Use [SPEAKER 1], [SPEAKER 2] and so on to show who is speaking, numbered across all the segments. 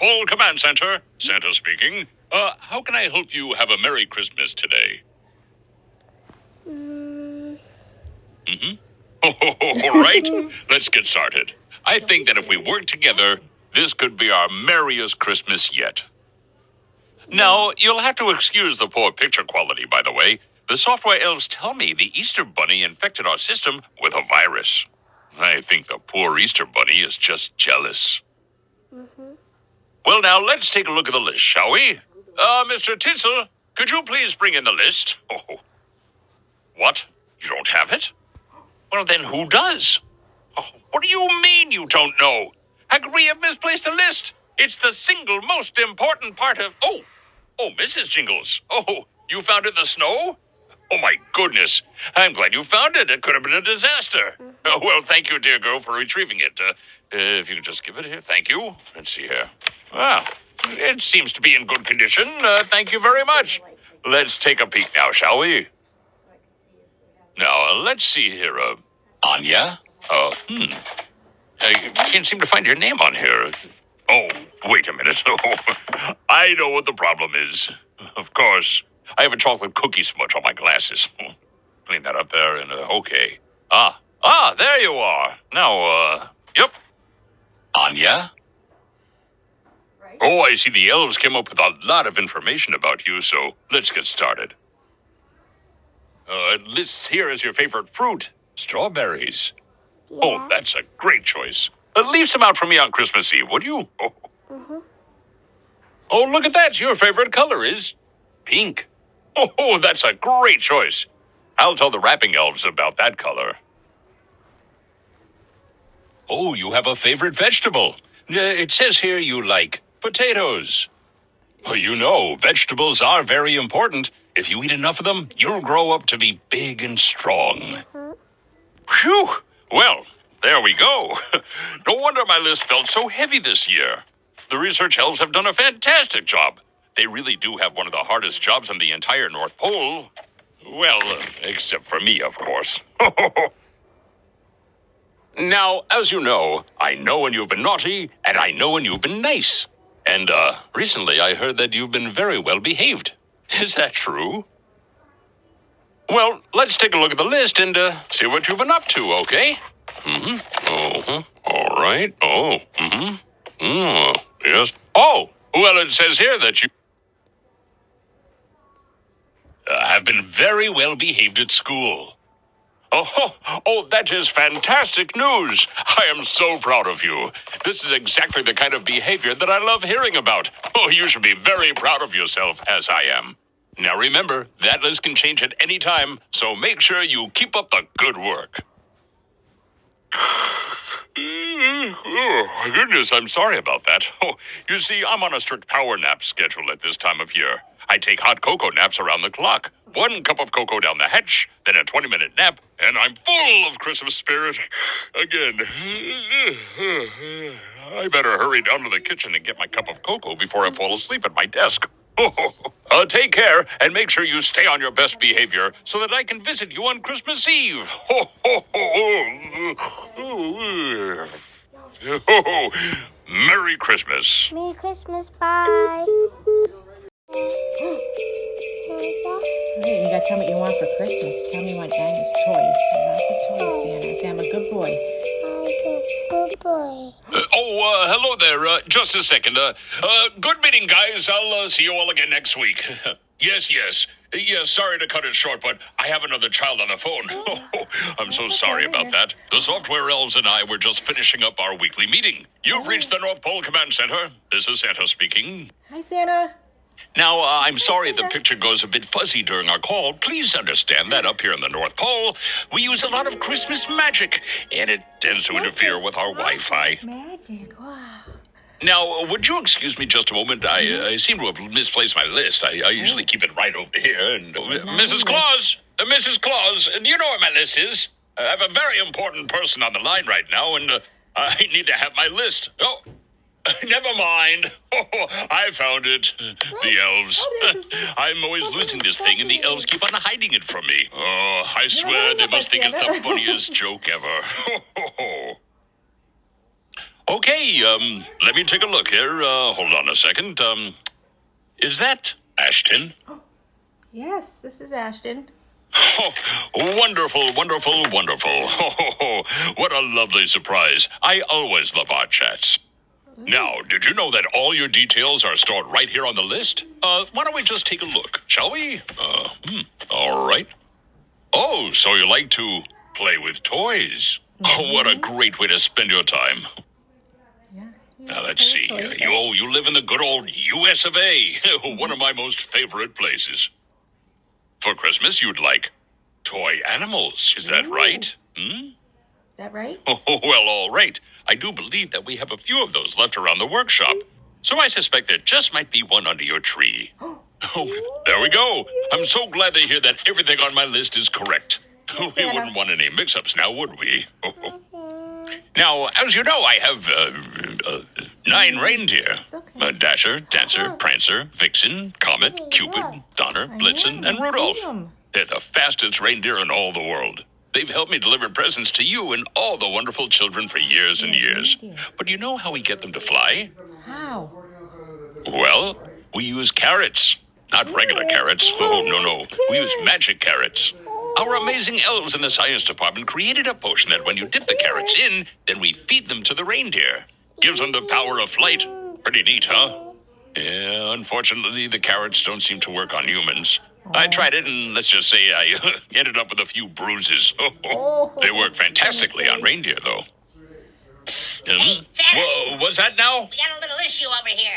[SPEAKER 1] Pole Command Center. Santa speaking. How can I help you have a Merry Christmas today? All right, let's get started. I think that if we work together, this could be our merriest Christmas yet. Now, you'll have to excuse the poor picture quality, by the way. The software elves tell me the Easter Bunny infected our system with a virus. I think the poor Easter Bunny is just jealous. Well, now, let's take a look at the list, shall we? Mr. Tinsel, could you please bring in the list? Oh. What? You don't have it? Well, then who does? Oh, what do you mean you don't know? How could we have misplaced the list? It's the single most important part of... Oh, Mrs. Jingles. Oh, you found it in the snow? Oh, my goodness. I'm glad you found it. It could have been a disaster. Oh, well, thank you, dear girl, for retrieving it. If you could just give it here. Thank you. Let's see here. Well, it seems to be in good condition. Thank you very much. Let's take a peek now, shall we? Now, let's see here. Anya? I can't seem to find your name on here. Oh, wait a minute. Oh, I know what the problem is. Of course. I have a chocolate cookie smudge on my glasses. Clean that up there and, okay. There you are. Now, yep. Anya? Oh, I see the elves came up with a lot of information about you, so let's get started. It lists here as your favorite fruit, strawberries. Yeah. Oh, that's a great choice. Leave some out for me on Christmas Eve, would you? Oh, look at that. Your favorite color is pink. Oh, that's a great choice. I'll tell the wrapping elves about that color. Oh, you have a favorite vegetable. It says here you like potatoes. Well, you know, vegetables are very important. If you eat enough of them, you'll grow up to be big and strong. Phew! Well, there we go. No wonder my list felt so heavy this year. The research elves have done a fantastic job. They really do have one of the hardest jobs on the entire North Pole. Well, except for me, of course. Now, as you know, I know when you've been naughty, and I know when you've been nice. And, recently I heard that you've been very well behaved. Is that true? Well, let's take a look at the list and, see what you've been up to, okay? All right. Yes. Oh, well, it says here that you have been very well behaved at school. Oh, that is fantastic news. I am so proud of you. This is exactly the kind of behavior that I love hearing about. Oh, you should be very proud of yourself, as I am. Now remember, that list can change at any time, so make sure you keep up the good work. Oh, my goodness, I'm sorry about that. Oh, you see, I'm on a strict power nap schedule at this time of year. I take hot cocoa naps around the clock. 1 cup of cocoa down the hatch, then a 20-minute nap, and I'm full of Christmas spirit again. I better hurry down to the kitchen and get my cup of cocoa before I fall asleep at my desk. Take care and make sure you stay on your best behavior so that I can visit you on Christmas Eve. Merry Christmas.
[SPEAKER 2] Merry Christmas, bye.
[SPEAKER 3] Hey, you gotta tell me what you want for Christmas. Tell me what Anya's toys. Lots of toys, Santa. Say I'm a good boy.
[SPEAKER 2] Good boy.
[SPEAKER 1] Hello there. Just a second. Good meeting, guys. I'll see you all again next week. Yes. Yes, sorry to cut it short, but I have another child on the phone. I'm so sorry about that. The software elves and I were just finishing up our weekly meeting. You've reached the North Pole Command Center. This is Santa speaking.
[SPEAKER 3] Hi, Santa.
[SPEAKER 1] Now, I'm sorry the picture goes a bit fuzzy during our call. Please understand that up here in the North Pole, we use a lot of Christmas magic, and it tends to interfere with our Wi-Fi.
[SPEAKER 3] Magic, wow.
[SPEAKER 1] Now, would you excuse me just a moment? I seem to have misplaced my list. I usually keep it right over here. And Mrs. Claus, do you know where my list is? I have a very important person on the line right now, and I need to have my list. Oh, never mind. I found it. The elves. I'm always losing this thing, and the elves keep on hiding it from me. Oh, I swear they must think it's the funniest joke ever. Okay, let me take a look here. Hold on a second. Is that Ashton?
[SPEAKER 3] Yes, this is Ashton.
[SPEAKER 1] Oh, wonderful, wonderful, wonderful. Oh, what a lovely surprise. I always love our chats. Now, did you know that all your details are stored right here on the list? Why don't we just take a look, shall we? All right. Oh, so you like to play with toys? Oh, what a great way to spend your time.
[SPEAKER 3] Yeah.
[SPEAKER 1] Now, let's see. You live in the good old US of A, one of my most favorite places. For Christmas, you'd like toy animals. Is that right?
[SPEAKER 3] Is that right?
[SPEAKER 1] Oh, well, all right. I do believe that we have a few of those left around the workshop. So I suspect there just might be one under your tree. Oh, there we go. I'm so glad to hear that everything on my list is correct. We wouldn't want any mix-ups now, would we? Now, as you know, I have 9 reindeer.
[SPEAKER 3] Okay.
[SPEAKER 1] Dasher, Dancer, Prancer, Vixen, Comet, Cupid, Donner, Blitzen, and Rudolph. They're the fastest reindeer in all the world. They've helped me deliver presents to you and all the wonderful children for years and years. But you know how we get them to fly?
[SPEAKER 3] How?
[SPEAKER 1] Well, we use carrots. Not regular carrots. Oh, no. We use magic carrots. Our amazing elves in the science department created a potion that when you dip the carrots in, then we feed them to the reindeer. Gives them the power of flight. Pretty neat, huh? Yeah, unfortunately, the carrots don't seem to work on humans. I tried it, and let's just say I ended up with a few bruises. They work fantastically on reindeer, though.
[SPEAKER 4] Hey, Santa!
[SPEAKER 1] Whoa, what's that now?
[SPEAKER 4] We got a little issue over here.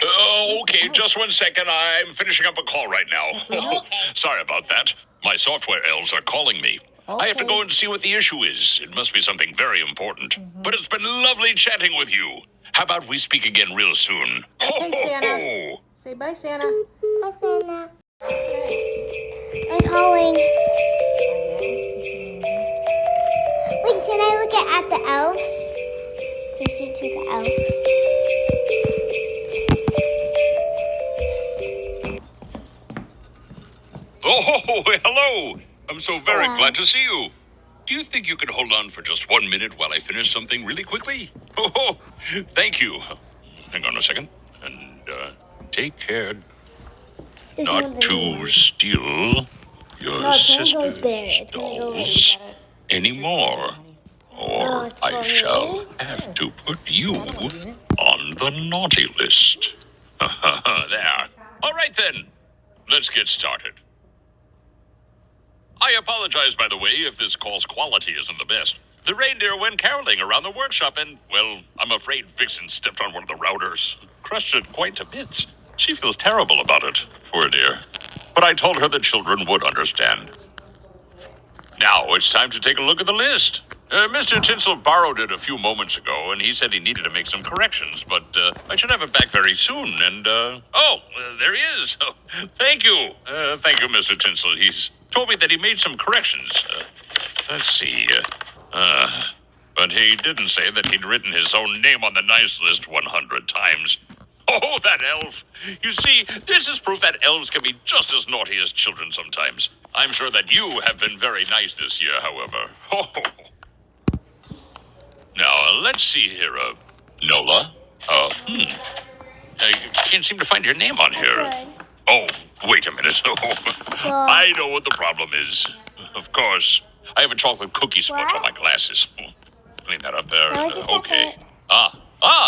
[SPEAKER 1] Okay, just 1 second. I'm finishing up a call right now.
[SPEAKER 4] Okay.
[SPEAKER 1] Sorry about that. My software elves are calling me. I have to go and see what the issue is. It must be something very important. But it's been lovely chatting with you. How about we speak again real soon?
[SPEAKER 3] Okay, Santa. Say bye, Santa.
[SPEAKER 2] Bye, Santa. I'm calling. Wait, can I look at the elves? Listen to the elves.
[SPEAKER 1] Oh, hello. I'm so very
[SPEAKER 2] Hello.
[SPEAKER 1] glad to see you. Do you think you could hold on for just 1 minute while I finish something really quickly? Oh, thank you. Hang on a second. And, take care
[SPEAKER 2] This
[SPEAKER 1] not
[SPEAKER 2] one's
[SPEAKER 1] to
[SPEAKER 2] another one.
[SPEAKER 1] steal your
[SPEAKER 2] No, it's gonna go
[SPEAKER 1] sister's
[SPEAKER 2] there. It's gonna go
[SPEAKER 1] dolls
[SPEAKER 2] there.
[SPEAKER 1] anymore. Or
[SPEAKER 2] it's
[SPEAKER 1] I
[SPEAKER 2] for
[SPEAKER 1] shall
[SPEAKER 2] me?
[SPEAKER 1] have to put you on the naughty list. There. All right, then. Let's get started. I apologize, by the way, if this call's quality isn't the best. The reindeer went caroling around the workshop and, well, I'm afraid Vixen stepped on one of the routers. Crushed it quite to bits. She feels terrible about it, poor dear. But I told her the children would understand. Now it's time to take a look at the list. Mr. Tinsel borrowed it a few moments ago, and he said he needed to make some corrections, but I should have it back very soon, and, there he is. Thank you. Thank you, Mr. Tinsel. He's told me that he made some corrections. Let's see. But he didn't say that he'd written his own name on the nice list 100 times. Oh, that elf. You see, this is proof that elves can be just as naughty as children sometimes. I'm sure that you have been very nice this year, however. Oh. Now, let's see here, Nola. I can't seem to find your name on here. Oh, wait a minute. I know what the problem is. Of course. I have a chocolate cookie smudge on my glasses. Clean that up there.
[SPEAKER 2] No, just
[SPEAKER 1] Okay.
[SPEAKER 2] second.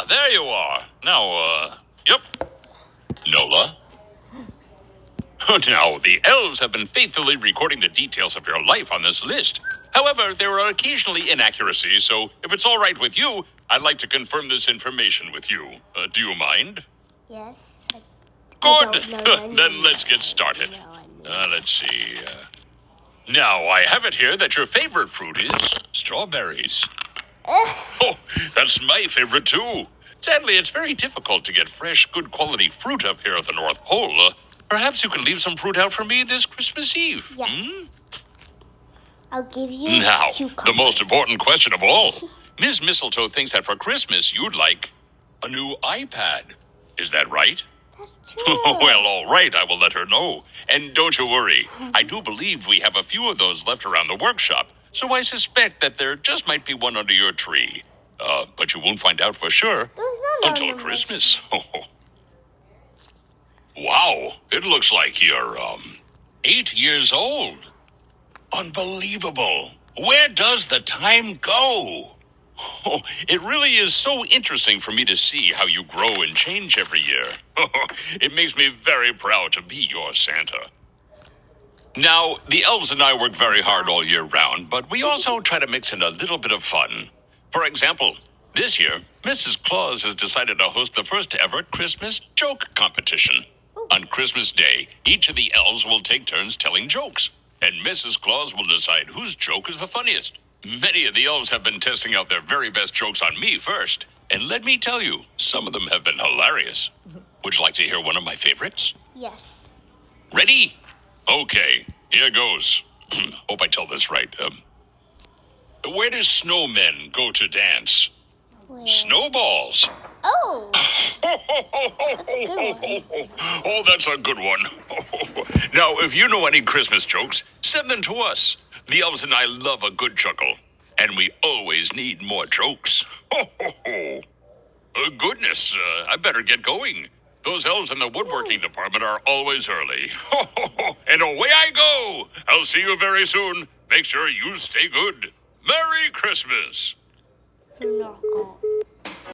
[SPEAKER 1] There you are. Now, yep. Nola. Now, the elves have been faithfully recording the details of your life on this list. However, there are occasionally inaccuracies, so if it's all right with you, I'd like to confirm this information with you. Do you mind?
[SPEAKER 2] Yes.
[SPEAKER 1] Good.
[SPEAKER 2] don't know your
[SPEAKER 1] Then
[SPEAKER 2] name.
[SPEAKER 1] let's get started. Let's see. Now, I have it here that your favorite fruit is strawberries. Oh, that's my favorite too. Sadly, it's very difficult to get fresh, good quality fruit up here at the North Pole. Perhaps you can leave some fruit out for me this Christmas Eve.
[SPEAKER 2] Yes. I'll give you
[SPEAKER 1] Now,
[SPEAKER 2] cucumbers.
[SPEAKER 1] the most important question of all. Ms. Mistletoe thinks that for Christmas you'd like a new iPad. Is that right?
[SPEAKER 2] That's true.
[SPEAKER 1] Well, all right, I will let her know. And don't you worry, I do believe we have a few of those left around the workshop, so I suspect that there just might be one under your tree. But you won't find out for sure
[SPEAKER 2] There's no
[SPEAKER 1] until
[SPEAKER 2] numbers.
[SPEAKER 1] Christmas. Wow, it looks like you're, 8 years old. Unbelievable. Where does the time go? Oh, it really is so interesting for me to see how you grow and change every year. It makes me very proud to be your Santa. Now, the elves and I work very hard all year round, but we also try to mix in a little bit of fun. For example, this year, Mrs. Claus has decided to host the first ever Christmas joke competition. On Christmas Day, each of the elves will take turns telling jokes, and Mrs. Claus will decide whose joke is the funniest. Many of the elves have been testing out their very best jokes on me first, and let me tell you, some of them have been hilarious. Would you like to hear one of my favorites?
[SPEAKER 2] Yes.
[SPEAKER 1] Ready? Okay, here goes. Hope I tell this right. Where do snowmen go to dance?
[SPEAKER 2] Where?
[SPEAKER 1] Snowballs.
[SPEAKER 2] Oh.
[SPEAKER 1] Oh, that's a good one. Now, if you know any Christmas jokes, send them to us. The elves and I love a good chuckle, and we always need more jokes. Goodness, I better get going. Those elves in the woodworking department are always early. And away I go. I'll see you very soon. Make sure you stay good. Merry Christmas.
[SPEAKER 2] Knock off.